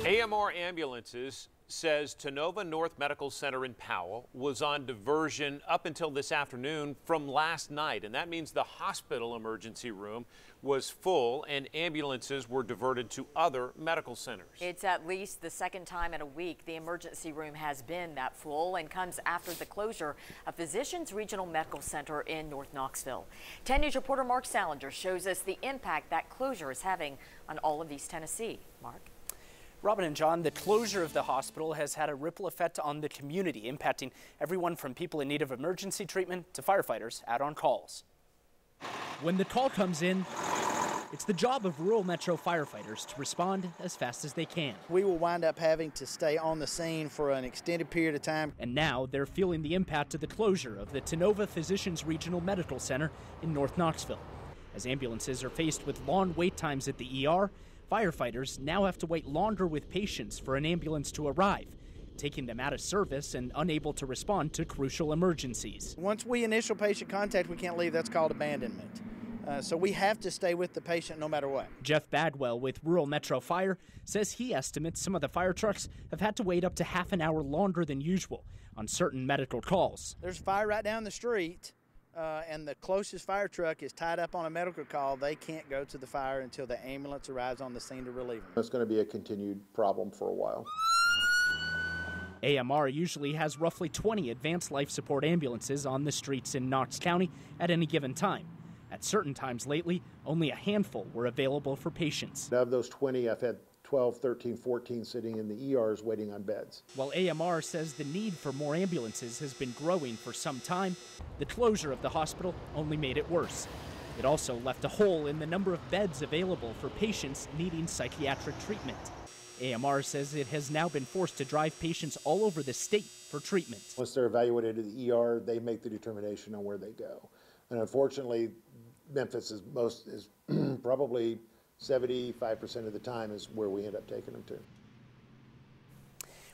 AMR Ambulances says Tennova North Medical Center in Powell was on diversion up until this afternoon from last night, and that means the hospital emergency room was full and ambulances were diverted to other medical centers. It's at least the second time in a week the emergency room has been that full, and comes after the closure of Physicians Regional Medical Center in North Knoxville. 10 News reporter Mark Salinger shows us the impact that closure is having on all of East Tennessee. Mark? Robin and John, the closure of the hospital has had a ripple effect on the community, impacting everyone from people in need of emergency treatment to firefighters out on calls. When the call comes in, it's the job of rural metro firefighters to respond as fast as they can. We will wind up having to stay on the scene for an extended period of time. And now they're feeling the impact of the closure of the Tennova Physicians Regional Medical Center in North Knoxville. As ambulances are faced with long wait times at the ER, firefighters now have to wait longer with patients for an ambulance to arrive, taking them out of service and unable to respond to crucial emergencies. Once we initial patient contact, we can't leave. That's called abandonment. So we have to stay with the patient no matter what. Jeff Bagwell with Rural Metro Fire says he estimates some of the fire trucks have had to wait up to half an hour longer than usual on certain medical calls. There's a fire right down the street. And the closest fire truck is tied up on a medical call. They can't go to the fire until the ambulance arrives on the scene to relieve them. It's going to be a continued problem for a while. AMR usually has roughly 20 advanced life support ambulances on the streets in Knox County at any given time. At certain times lately, only a handful were available for patients. Of those 20, I've had 12, 13, 14 sitting in the ERs waiting on beds. While AMR says the need for more ambulances has been growing for some time, the closure of the hospital only made it worse. It also left a hole in the number of beds available for patients needing psychiatric treatment. AMR says it has now been forced to drive patients all over the state for treatment. Once they're evaluated at the ER, they make the determination on where they go. And unfortunately, Memphis is probably 75% of the time is where we end up taking them to.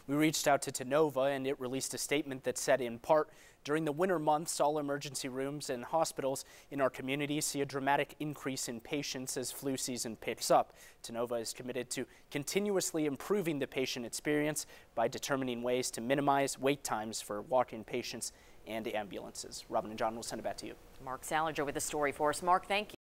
We reached out to Tennova, and it released a statement that said, in part, during the winter months, all emergency rooms and hospitals in our community see a dramatic increase in patients as flu season picks up. Tennova is committed to continuously improving the patient experience by determining ways to minimize wait times for walk-in patients and ambulances. Robin and John, will send it back to you. Mark Salinger with the story for us. Mark, thank you.